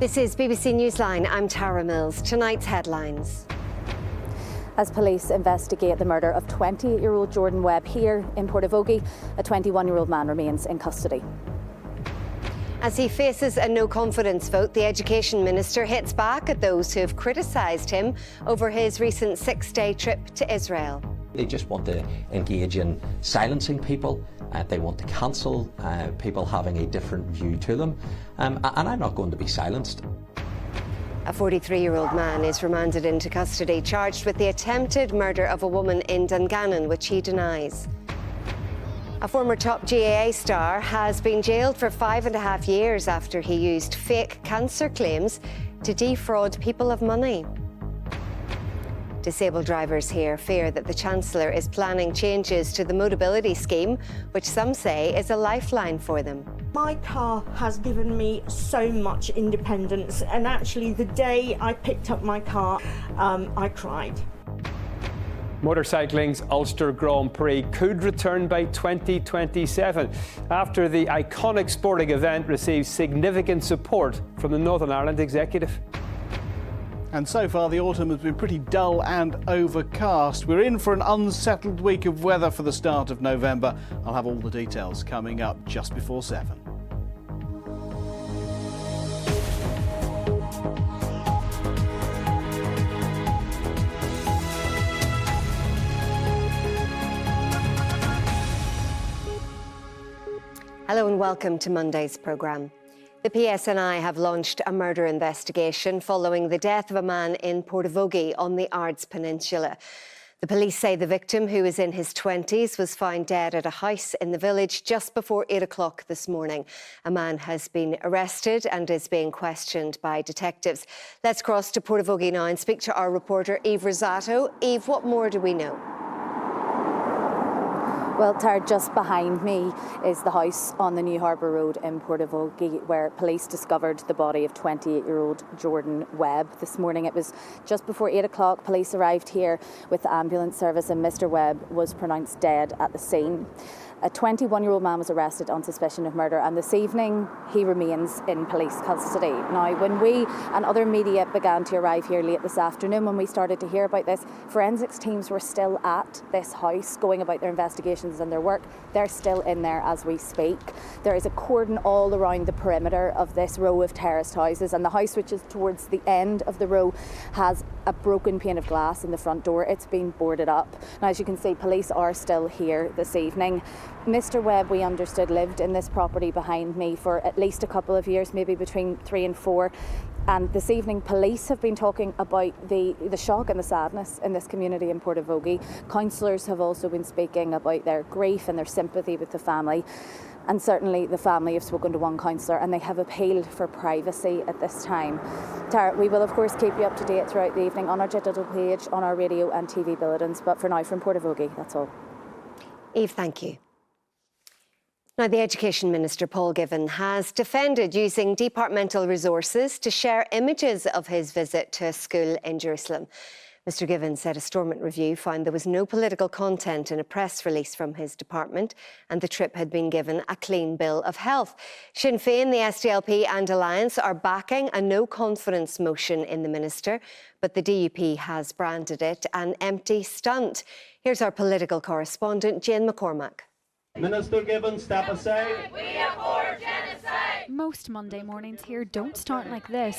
This is BBC Newsline. I'm Tara Mills. Tonight's headlines. As police investigate the murder of 28-year-old Jordan Webb here in Portavogie, a 21-year-old man remains in custody. As he faces a no-confidence vote, the Education Minister hits back at those who have criticised him over his recent 6-day trip to Israel. They just want to engage in silencing people. They want to cancel people having a different view to them. And I'm not going to be silenced. A 43-year-old man is remanded into custody, charged with the attempted murder of a woman in Dungannon, which he denies. A former top GAA star has been jailed for 5.5 years after he used fake cancer claims to defraud people of money. Disabled drivers here fear that the Chancellor is planning changes to the Motability scheme, which some say is a lifeline for them. My car has given me so much independence, and actually the day I picked up my car, I cried. Motorcycling's Ulster Grand Prix could return by 2027 after the iconic sporting event receives significant support from the Northern Ireland Executive. And so far the autumn has been pretty dull and overcast. We're in for an unsettled week of weather for the start of November. I'll have all the details coming up just before 7. Hello and welcome to Monday's programme. The PSNI have launched a murder investigation following the death of a man in Portavogie on the Ards Peninsula. The police say the victim, who is in his 20s, was found dead at a house in the village just before 8 o'clock this morning. A man has been arrested and is being questioned by detectives. Let's cross to Portavogie now and speak to our reporter Eve Rosato. Eve, what more do we know? Well, Tara, just behind me is the house on the New Harbour Road in Portavogie where police discovered the body of 28-year-old Jordan Webb. This morning it was just before 8 o'clock. Police arrived here with the ambulance service and Mr Webb was pronounced dead at the scene. A 21-year-old man was arrested on suspicion of murder, and this evening he remains in police custody. Now, when we and other media began to arrive here late this afternoon, when we started to hear about this, forensics teams were still at this house going about their investigations and their work. They're still in there as we speak. There is a cordon all around the perimeter of this row of terraced houses, and the house which is towards the end of the row has a broken pane of glass in the front door. It's been boarded up. Now, as you can see, police are still here this evening. Mr Webb, we understood, lived in this property behind me for at least a couple of years, maybe between 3 and 4. And this evening, police have been talking about the shock and the sadness in this community in Portavogie. Councillors have also been speaking about their grief and their sympathy with the family. And certainly the family have spoken to one councillor and they have appealed for privacy at this time. Tara, we will of course keep you up to date throughout the evening on our digital page, on our radio and TV bulletins. But for now, from Portavogie, that's all. Eve, thank you. Now, the Education Minister, Paul Givan, has defended using departmental resources to share images of his visit to a school in Jerusalem. Mr Givan said a Stormont review found there was no political content in a press release from his department and the trip had been given a clean bill of health. Sinn Féin, the SDLP and Alliance are backing a no-confidence motion in the Minister, but the DUP has branded it an empty stunt. Here's our political correspondent, Jane McCormack. Minister Given, step aside. We abhor genocide. Most Monday mornings here don't start like this,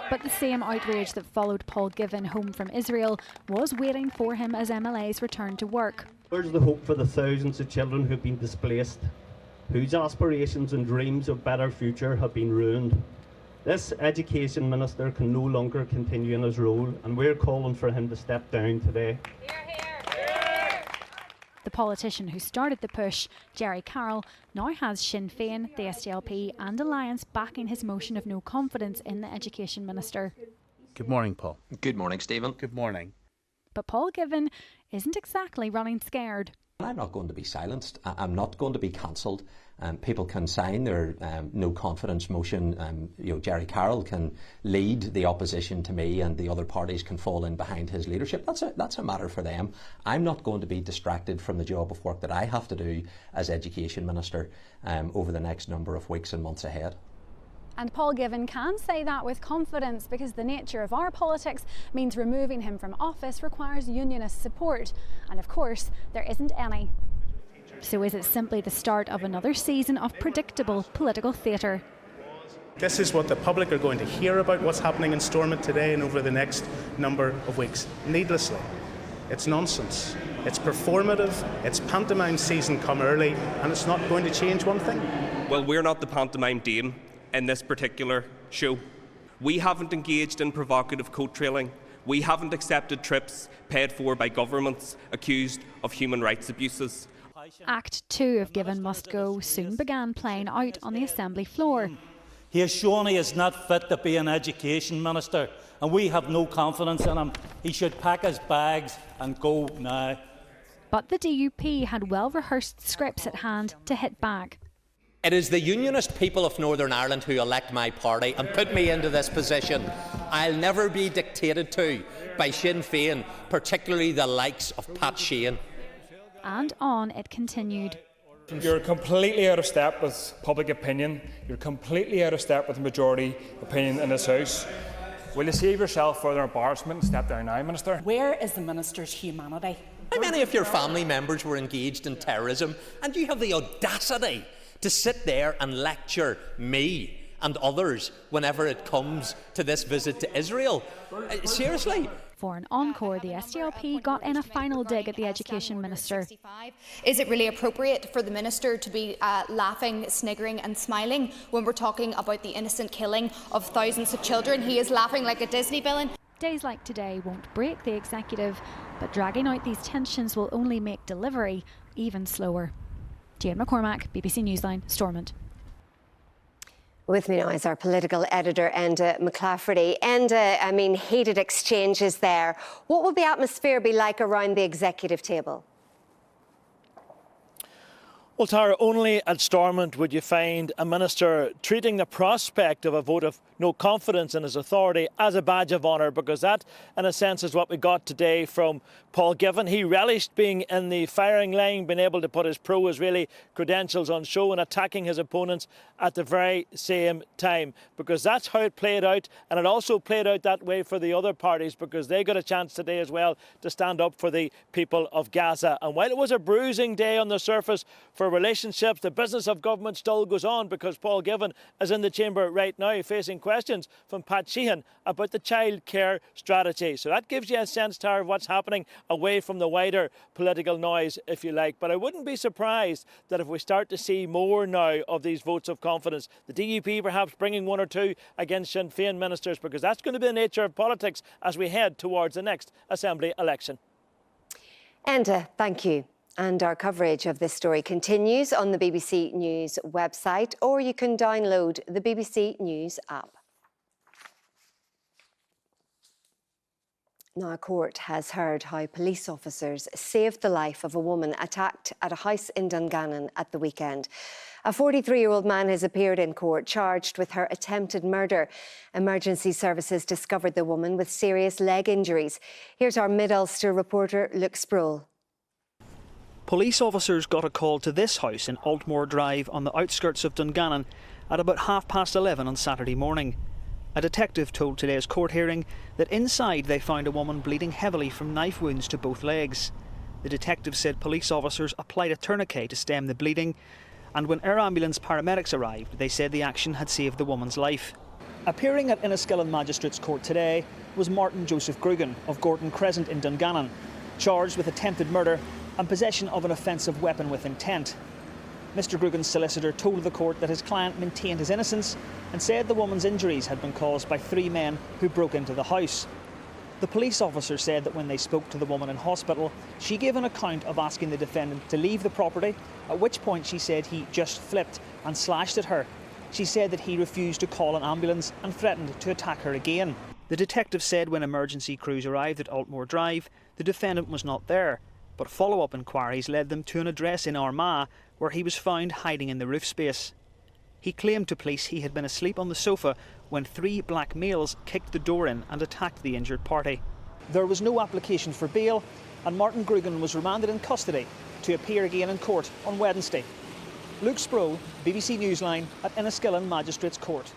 but the same outrage that followed Paul Givan home from Israel was waiting for him as MLAs returned to work. Where's the hope for the thousands of children who've been displaced, whose aspirations and dreams of better future have been ruined? This Education Minister can no longer continue in his role, and we're calling for him to step down today. Hear, hear. The politician who started the push, Jerry Carroll, now has Sinn Féin, the SDLP and Alliance backing his motion of no confidence in the Education Minister. Good morning, Paul. Good morning, Stephen. Good morning. But Paul Givan isn't exactly running scared. I'm not going to be silenced. I'm not going to be cancelled. People can sign their no confidence motion. Jerry Carroll can lead the opposition to me, and the other parties can fall in behind his leadership. That's a matter for them. I'm not going to be distracted from the job of work that I have to do as Education Minister over the next number of weeks and months ahead. And Paul Givan can say that with confidence because the nature of our politics means removing him from office requires unionist support. And of course, there isn't any. So is it simply the start of another season of predictable political theatre? This is what the public are going to hear about what's happening in Stormont today and over the next number of weeks. Needlessly. It's nonsense. It's performative, it's pantomime season come early, and it's not going to change one thing. Well, we're not the pantomime dame in this particular show. We haven't engaged in provocative coat trailing. We haven't accepted trips paid for by governments accused of human rights abuses. Act 2 of Givan Must Go soon began playing out on the Assembly floor. He has shown he is not fit to be an education minister, and we have no confidence in him. He should pack his bags and go now. But the DUP had well-rehearsed scripts at hand to hit back. It is the unionist people of Northern Ireland who elect my party and put me into this position. I'll never be dictated to by Sinn Féin, particularly the likes of Pat Sheehan. And on it continued. You're completely out of step with public opinion. You're completely out of step with the majority opinion in this House. Will you save yourself further embarrassment and step down now, Minister? Where is the Minister's humanity? How many of your family members were engaged in terrorism, and you have the audacity to sit there and lecture me and others whenever it comes to this visit to Israel? Seriously? For an encore, the SDLP got in a final dig at the Education Minister. Is it really appropriate for the Minister to be laughing, sniggering and smiling when we're talking about the innocent killing of thousands of children? He is laughing like a Disney villain. Days like today won't break the executive, but dragging out these tensions will only make delivery even slower. Jane McCormack, BBC Newsline, Stormont. With me now is our political editor, Enda McClafferty. Enda, heated exchanges there. What will the atmosphere be like around the executive table? Well, Tara, only at Stormont would you find a minister treating the prospect of a vote of no confidence in his authority as a badge of honour, because that, in a sense, is what we got today from Paul Givan. He relished being in the firing line, being able to put his pro-Israeli credentials on show and attacking his opponents at the very same time, because that's how it played out, and it also played out that way for the other parties, because they got a chance today as well to stand up for the people of Gaza. And while it was a bruising day on the surface for relationships, the business of government still goes on, because Paul Givan is in the chamber right now facing questions from Pat Sheehan about the child care strategy. So that gives you a sense, Tara, of what's happening away from the wider political noise, if you like. But I wouldn't be surprised that if we start to see more now of these votes of confidence, the DUP perhaps bringing one or two against Sinn Féin ministers, because that's going to be the nature of politics as we head towards the next Assembly election. Enda, thank you. And our coverage of this story continues on the BBC News website, or you can download the BBC News app. Now, a court has heard how police officers saved the life of a woman attacked at a house in Dungannon at the weekend. A 43-year-old man has appeared in court charged with her attempted murder. Emergency services discovered the woman with serious leg injuries. Here's our Mid-Ulster reporter, Luke Sproul. Police officers got a call to this house in Altmore Drive on the outskirts of Dungannon at about 11:30 on Saturday morning. A detective told today's court hearing that inside they found a woman bleeding heavily from knife wounds to both legs. The detective said police officers applied a tourniquet to stem the bleeding, and when air ambulance paramedics arrived, they said the action had saved the woman's life. Appearing at Enniskillen Magistrates Court today was Martin Joseph Grugan of Gordon Crescent in Dungannon, charged with attempted murder and possession of an offensive weapon with intent. Mr Grugan's solicitor told the court that his client maintained his innocence and said the woman's injuries had been caused by three men who broke into the house. The police officer said that when they spoke to the woman in hospital, she gave an account of asking the defendant to leave the property, at which point she said he just flipped and slashed at her. She said that he refused to call an ambulance and threatened to attack her again. The detective said when emergency crews arrived at Altmore Drive, the defendant was not there, but follow-up inquiries led them to an address in Armagh where he was found hiding in the roof space. He claimed to police he had been asleep on the sofa when three black males kicked the door in and attacked the injured party. There was no application for bail, and Martin Grugan was remanded in custody to appear again in court on Wednesday. Luke Sproul, BBC Newsline at Enniskillen Magistrates Court.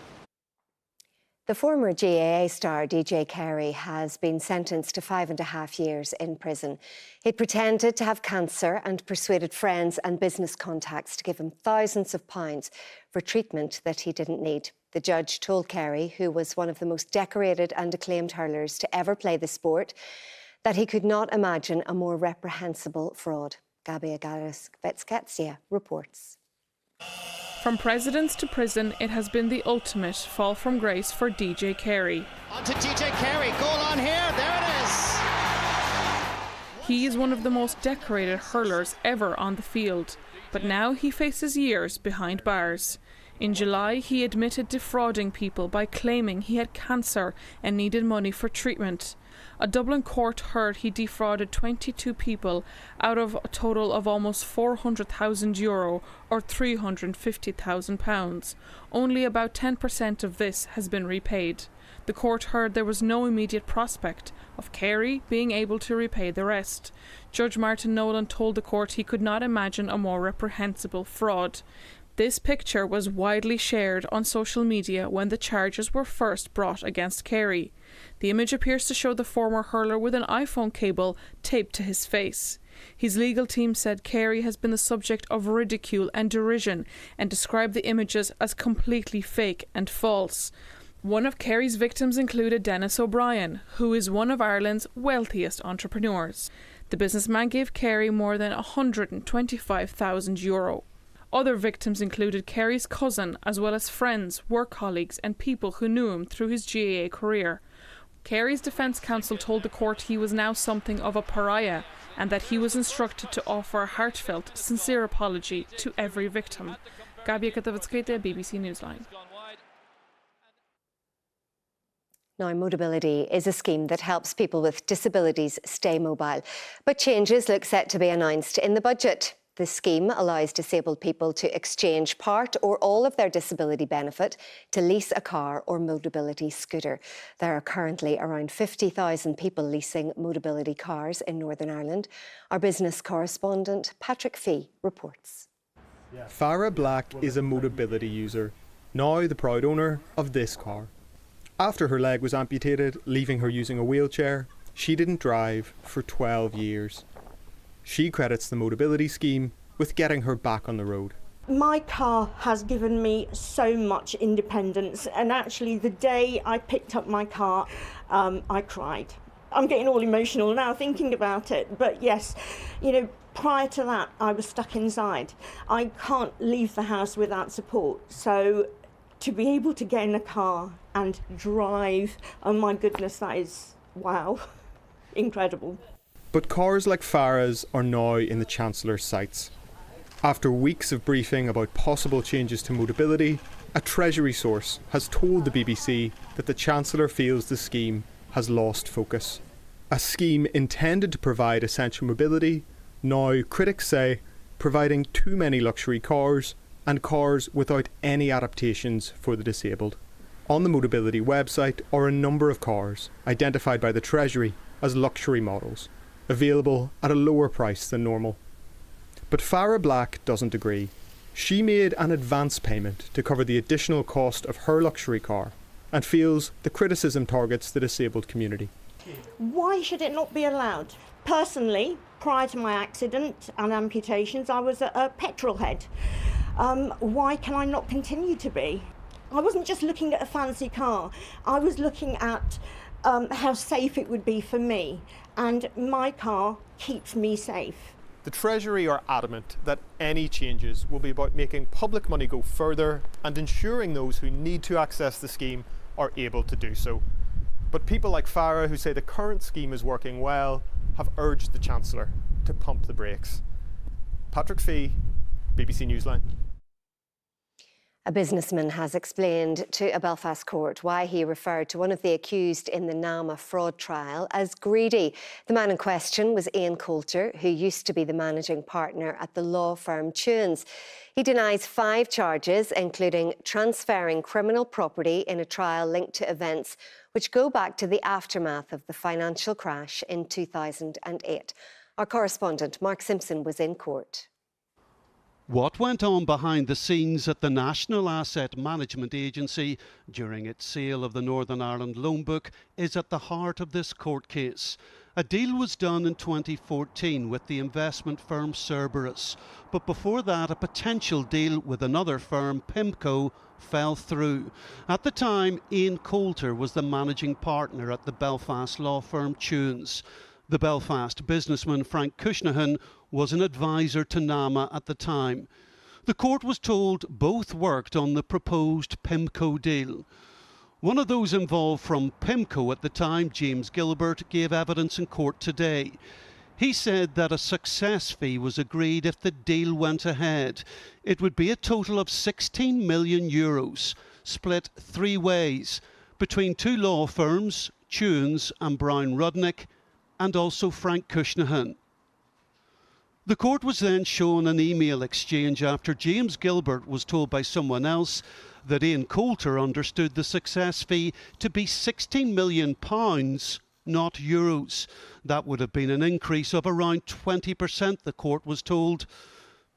The former GAA star DJ Carey has been sentenced to 5.5 years in prison. He pretended to have cancer and persuaded friends and business contacts to give him thousands of pounds for treatment that he didn't need. The judge told Carey, who was one of the most decorated and acclaimed hurlers to ever play the sport, that he could not imagine a more reprehensible fraud. Gabi Agaris-Vetskatsia reports. From presidents to prison, it has been the ultimate fall from grace for DJ Carey. On to DJ Carey, goal on here, there it is! He is one of the most decorated hurlers ever on the field, but now he faces years behind bars. In July, he admitted defrauding people by claiming he had cancer and needed money for treatment. A Dublin court heard he defrauded 22 people out of a total of almost €400,000 or £350,000. Only about 10% of this has been repaid. The court heard there was no immediate prospect of Carey being able to repay the rest. Judge Martin Nolan told the court he could not imagine a more reprehensible fraud. This picture was widely shared on social media when the charges were first brought against Carey. The image appears to show the former hurler with an iPhone cable taped to his face. His legal team said Carey has been the subject of ridicule and derision and described the images as completely fake and false. One of Carey's victims included Dennis O'Brien, who is one of Ireland's wealthiest entrepreneurs. The businessman gave Carey more than €125,000. Other victims included Carey's cousin, as well as friends, work colleagues and people who knew him through his GAA career. Carey's defence counsel told the court he was now something of a pariah and that he was instructed to offer a heartfelt, sincere apology to every victim. Gabi Agaris-Vetskatsia, BBC Newsline. Now, Motability is a scheme that helps people with disabilities stay mobile, but changes look set to be announced in the budget. The scheme allows disabled people to exchange part or all of their disability benefit to lease a car or Motability scooter. There are currently around 50,000 people leasing Motability cars in Northern Ireland. Our business correspondent Patrick Fee reports. Farah Black is a Motability user, now the proud owner of this car. After her leg was amputated, leaving her using a wheelchair, she didn't drive for 12 years. She credits the Motability scheme with getting her back on the road. My car has given me so much independence, and actually the day I picked up my car, I cried. I'm getting all emotional now thinking about it, but yes, prior to that I was stuck inside. I can't leave the house without support, so to be able to get in a car and drive, oh my goodness, that is, wow, incredible. But cars like Farah's are now in the Chancellor's sights. After weeks of briefing about possible changes to Motability, a Treasury source has told the BBC that the Chancellor feels the scheme has lost focus. A scheme intended to provide essential mobility, now critics say providing too many luxury cars and cars without any adaptations for the disabled. On the Motability website are a number of cars identified by the Treasury as luxury models, available at a lower price than normal. But Farah Black doesn't agree. She made an advance payment to cover the additional cost of her luxury car and feels the criticism targets the disabled community. Why should it not be allowed? Personally, prior to my accident and amputations, I was a petrol head. Why can I not continue to be? I wasn't just looking at a fancy car. I was looking at how safe it would be for me, and my car keeps me safe. The Treasury are adamant that any changes will be about making public money go further and ensuring those who need to access the scheme are able to do so. But people like Farah, who say the current scheme is working well, have urged the Chancellor to pump the brakes. Patrick Fee, BBC Newsline. A businessman has explained to a Belfast court why he referred to one of the accused in the NAMA fraud trial as greedy. The man in question was Ian Coulter, who used to be the managing partner at the law firm Tunes. He denies 5 charges, including transferring criminal property in a trial linked to events which go back to the aftermath of the financial crash in 2008. Our correspondent Mark Simpson was in court. What went on behind the scenes at the National Asset Management Agency during its sale of the Northern Ireland loan book is at the heart of this court case. A deal was done in 2014 with the investment firm Cerberus, but before that a potential deal with another firm, Pimco, fell through. At the time, Ian Coulter was the managing partner at the Belfast law firm Tunes. The Belfast businessman Frank Cushnahan was an advisor to NAMA at the time. The court was told both worked on the proposed Pimco deal. One of those involved from Pimco at the time, James Gilbert, gave evidence in court today. He said that a success fee was agreed if the deal went ahead. It would be a total of €16 million, split three ways, between two law firms, Tunes and Brown Rudnick, and also Frank Cushnahan. The court was then shown an email exchange after James Gilbert was told by someone else that Ian Coulter understood the success fee to be £16 million, not euros. That would have been an increase of around 20%, the court was told.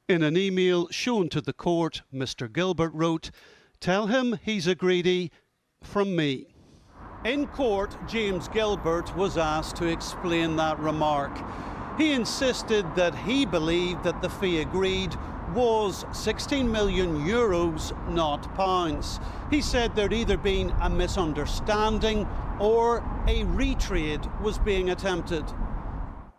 In an email shown to the court, Mr. Gilbert wrote, "Tell him he's a greedy from me." In court, James Gilbert was asked to explain that remark. He insisted that he believed that the fee agreed was €16 million, not pounds. He said there'd either been a misunderstanding or a retrade was being attempted.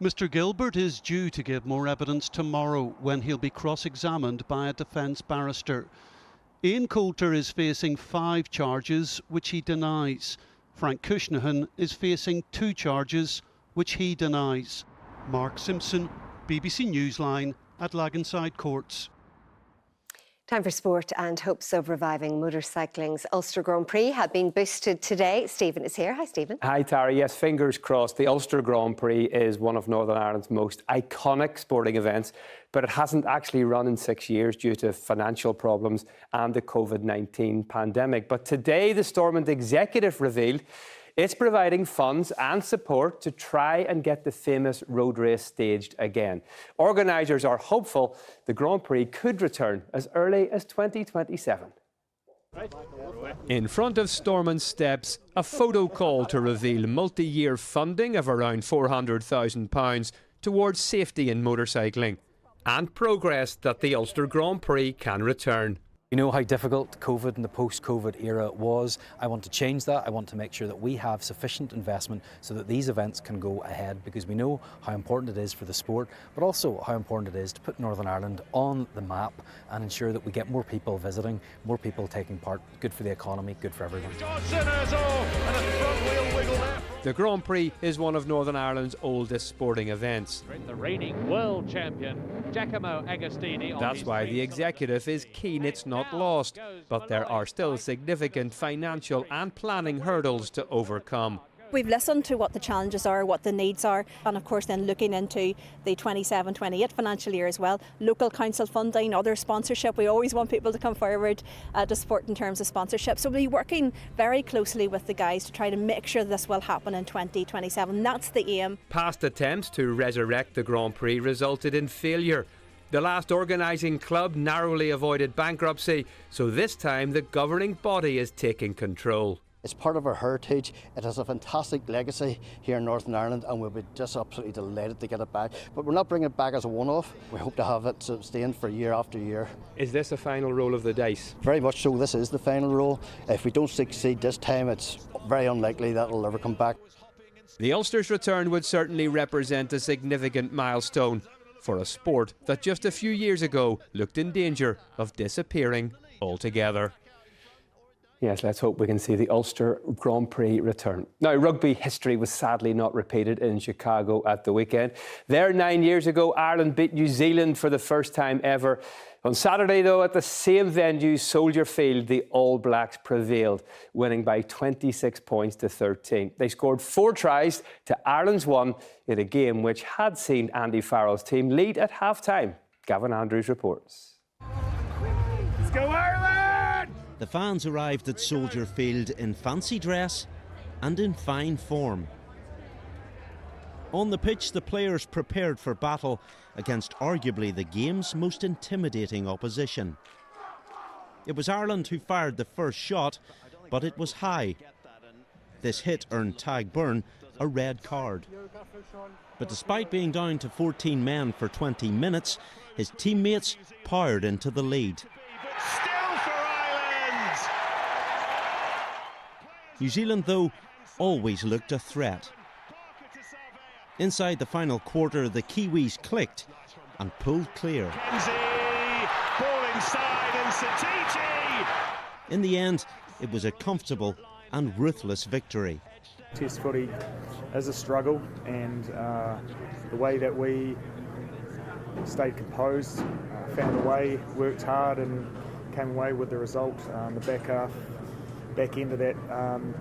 Mr. Gilbert is due to give more evidence tomorrow when he'll be cross-examined by a defence barrister. Ian Coulter is facing 5 charges which he denies. Frank Cushnahan is facing 2 charges which he denies. Mark Simpson, BBC Newsline at Laganside Courts. Time for sport and hopes of reviving motorcycling's Ulster Grand Prix have been boosted today. Stephen is here. Hi, Stephen. Hi, Tara. Yes, fingers crossed. The Ulster Grand Prix is one of Northern Ireland's most iconic sporting events, but it hasn't actually run in 6 years due to financial problems and the COVID-19 pandemic. But today, the Stormont executive revealed it's providing funds and support to try and get the famous road race staged again. Organisers are hopeful the Grand Prix could return as early as 2027. In front of Stormont steps, a photo call to reveal multi-year funding of around £400,000 towards safety in motorcycling and progress that the Ulster Grand Prix can return. You know how difficult COVID and the post-COVID era was. I want to change that. I want to make sure that we have sufficient investment so that these events can go ahead, because we know how important it is for the sport, but also how important it is to put Northern Ireland on the map and ensure that we get more people visiting, more people taking part. Good for the economy, good for everyone. The Grand Prix is one of Northern Ireland's oldest sporting events. The reigning world champion, Giacomo Agostini. That's why the executive is keen it's not lost, but there are still significant financial and planning hurdles to overcome. We've listened to what the challenges are, what the needs are, and of course then looking into the 27-28 financial year as well. Local council funding, other sponsorship. We always want people to come forward to support in terms of sponsorship. So we'll be working very closely with the guys to try to make sure this will happen in 2027. That's the aim. Past attempts to resurrect the Grand Prix resulted in failure. The last organising club narrowly avoided bankruptcy, so this time the governing body is taking control. It's part of our heritage. It has a fantastic legacy here in Northern Ireland, and we'll be just absolutely delighted to get it back. But we're not bringing it back as a one-off. We hope to have it sustained for year after year. Is this a final roll of the dice? Very much so. This is the final roll. If we don't succeed this time, it's very unlikely that it'll ever come back. The Ulster's return would certainly represent a significant milestone for a sport that just a few years ago looked in danger of disappearing altogether. Yes, let's hope we can see the Ulster Grand Prix return. Now, rugby history was sadly not repeated in Chicago at the weekend. There, 9 years ago, Ireland beat New Zealand for the first time ever. On Saturday, though, at the same venue, Soldier Field, the All Blacks prevailed, winning by 26 points to 13. They scored 4 tries to Ireland's 1 in a game which had seen Andy Farrell's team lead at half-time. Gavin Andrews reports. Let's go, Ireland! The fans arrived at Soldier Field in fancy dress and in fine form. On the pitch, the players prepared for battle against arguably the game's most intimidating opposition. It was Ireland who fired the first shot, but it was high. This hit earned Tadhg Byrne a red card. But despite being down to 14 men for 20 minutes, his teammates powered into the lead. Still for Ireland! New Zealand, though, always looked a threat. Inside the final quarter, the Kiwis clicked and pulled clear. Kenzie, ball inside, and Satiti! In the end, it was a comfortable and ruthless victory. Test footy is a struggle, and the way that we stayed composed, found a way, worked hard, and came away with the result. The back end of that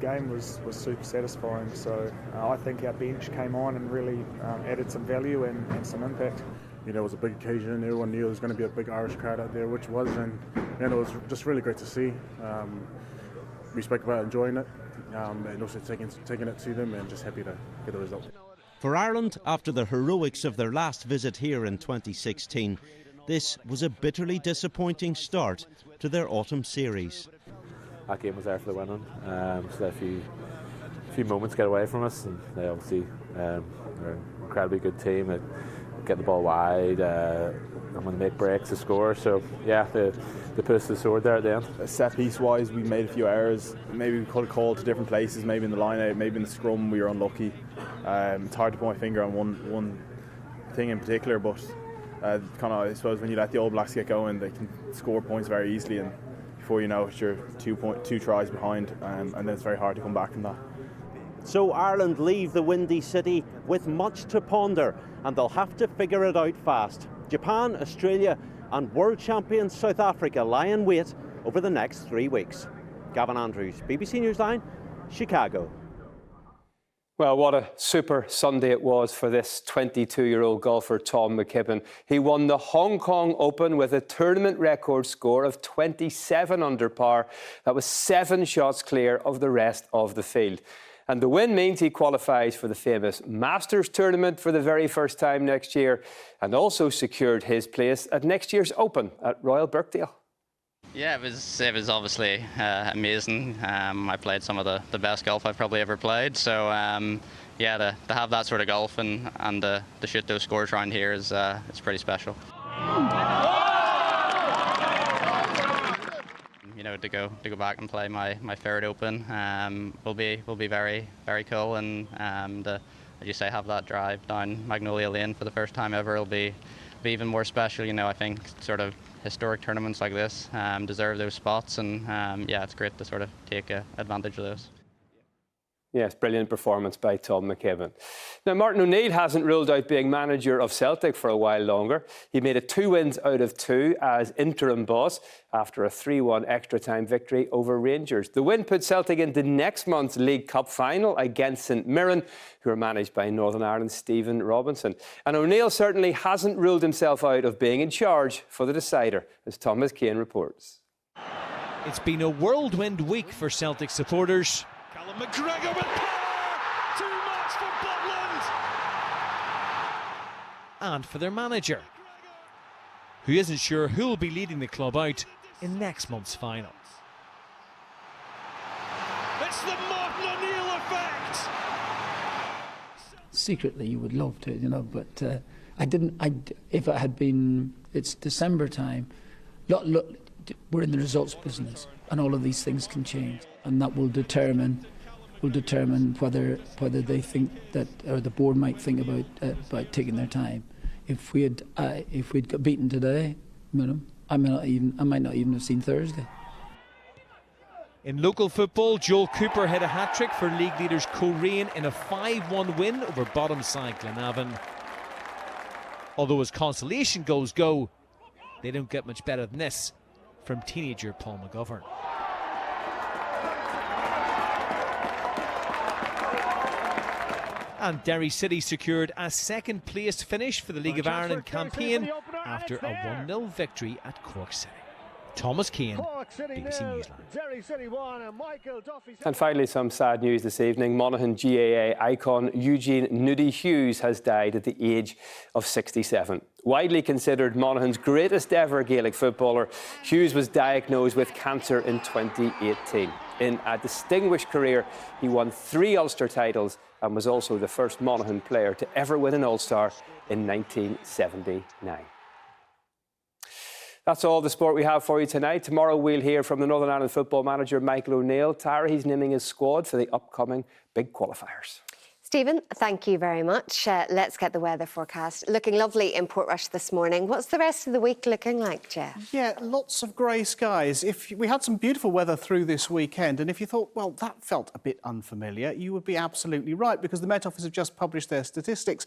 game was super satisfying. So I think our bench came on and really added some value and some impact. You know, it was a big occasion. Everyone knew there was going to be a big Irish crowd out there, which was, and it was just really great to see. We spoke about enjoying it, and also taking it to them, and just happy to get the result. For Ireland, after the heroics of their last visit here in 2016, this was a bitterly disappointing start to their autumn series. That game was there for the winning. Just let a few moments get away from us, and they obviously are an incredibly good team at getting the ball wide, and when they make breaks to score. So yeah, they put us to the sword there at the end. Set piece wise, we made a few errors. Maybe we could have called to different places. Maybe in the line out, maybe in the scrum we were unlucky. It's hard to put my finger on one thing in particular, but I suppose when you let the All Blacks get going, they can score points very easily, and before you know it, you're 2 tries behind, and then it's very hard to come back from that. So Ireland leave the Windy City with much to ponder, and they'll have to figure it out fast. Japan, Australia and world champion South Africa lie in wait over the next 3 weeks. Gavin Andrews, BBC Newsline, Chicago. Well, what a super Sunday it was for this 22-year-old golfer, Tom McKibben. He won the Hong Kong Open with a tournament record score of 27 under par. That was 7 shots clear of the rest of the field. And the win means he qualifies for the famous Masters tournament for the very first time next year, and also secured his place at next year's Open at Royal Birkdale. Yeah, it was obviously amazing. I played some of the best golf I've probably ever played. So yeah, to have that sort of golf and to shoot those scores around here is it's pretty special. You know, to go back and play my 3rd Open will be very, very cool, and as you say, have that drive down Magnolia Lane for the first time ever will be even more special. You know, I think sort of historic tournaments like this deserve those spots, and yeah, it's great to sort of take advantage of those. Yes, brilliant performance by Tom McKibben. Now, Martin O'Neill hasn't ruled out being manager of Celtic for a while longer. He made it 2 wins out of 2 as interim boss after a 3-1 extra-time victory over Rangers. The win put Celtic into next month's League Cup final against St Mirren, who are managed by Northern Ireland's Stephen Robinson. And O'Neill certainly hasn't ruled himself out of being in charge for the decider, as Thomas Kane reports. It's been a whirlwind week for Celtic supporters. McGregor with power! Too much for Butland! And for their manager, who isn't sure who will be leading the club out in next month's final. It's the Martin O'Neill effect! Secretly, you would love to, you know, but if it had been, it's December time, look, we're in the results business, and all of these things can change, and that will determine whether they think that, or the board might think about taking their time. If we'd got beaten today, I might not even have seen Thursday. In local football, Joel Cooper hit a hat-trick for league leaders Coleraine in a 5-1 win over bottom side Glenavon. Although as consolation goals go, they don't get much better than this from teenager Paul McGovern. And Derry City secured a 2nd place finish for the League of Ireland campaign after a 1-0 victory at Cork City. Thomas Keane, BBC Newsline. And finally, some sad news this evening. Monaghan GAA icon Eugene Nudie Hughes has died at the age of 67. Widely considered Monaghan's greatest ever Gaelic footballer, Hughes was diagnosed with cancer in 2018. In a distinguished career, he won 3 Ulster titles and was also the first Monaghan player to ever win an All-Star in 1979. That's all the sport we have for you tonight. Tomorrow we'll hear from the Northern Ireland football manager Michael O'Neill. Tara, he's naming his squad for the upcoming big qualifiers. Stephen, thank you very much. Let's get the weather forecast. Looking lovely in Portrush this morning. What's the rest of the week looking like, Jeff? Yeah, lots of grey skies. We had some beautiful weather through this weekend, and if you thought, well, that felt a bit unfamiliar, you would be absolutely right, because the Met Office have just published their statistics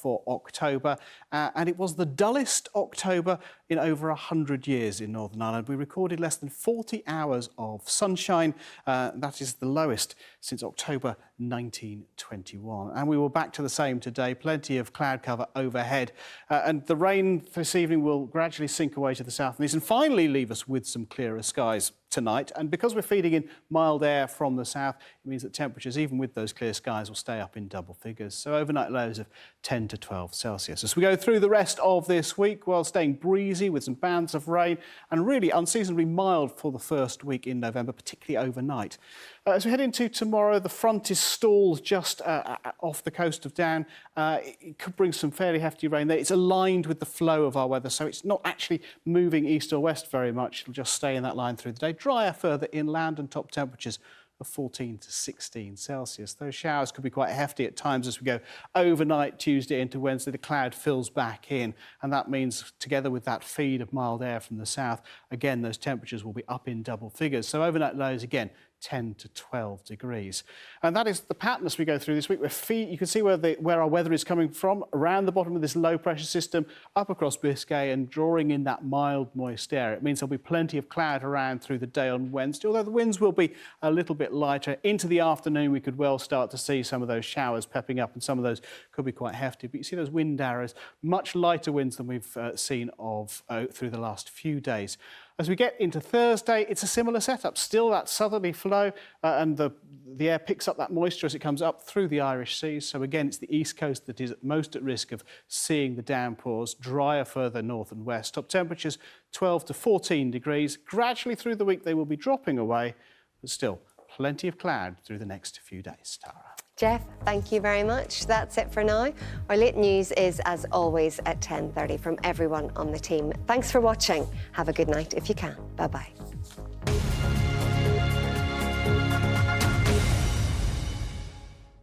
for October, and it was the dullest October in over 100 years in Northern Ireland. We recorded less than 40 hours of sunshine. That is the lowest since October 1921. And we were back to the same today. Plenty of cloud cover overhead. And the rain this evening will gradually sink away to the south and east and finally leave us with some clearer skies tonight. And because we're feeding in mild air from the south, it means that temperatures, even with those clear skies, will stay up in double figures. So overnight lows of 10 to 12 Celsius. As we go through the rest of this week, well, staying breezy with some bands of rain and really unseasonably mild for the first week in November, particularly overnight. As we head into tomorrow, the front is stalled just off the coast of Down. It could bring some fairly hefty rain there. It's aligned with the flow of our weather, so it's not actually moving east or west very much. It'll just stay in that line through the day. Drier further inland and top temperatures of 14 to 16 Celsius. Those showers could be quite hefty at times as we go overnight Tuesday into Wednesday. The cloud fills back in, and that means together with that feed of mild air from the south, again, those temperatures will be up in double figures. So overnight lows again, 10 to 12 degrees. And that is the pattern as we go through this week. You can see where our weather is coming from, around the bottom of this low pressure system, up across Biscay and drawing in that mild, moist air. It means there'll be plenty of cloud around through the day on Wednesday, although the winds will be a little bit lighter. Into the afternoon, we could well start to see some of those showers pepping up, and some of those could be quite hefty. But you see those wind arrows, much lighter winds than we've seen through the last few days. As we get into Thursday, it's a similar setup. Still that southerly flow, and the air picks up that moisture as it comes up through the Irish Seas. So again, it's the east coast that is most at risk of seeing the downpours. Drier further north and west. Top temperatures 12 to 14 degrees. Gradually through the week, they will be dropping away, but still plenty of cloud through the next few days. Tara. Jeff, thank you very much. That's it for now. Our late news is, as always, at 10:30 from everyone on the team. Thanks for watching. Have a good night if you can. Bye-bye.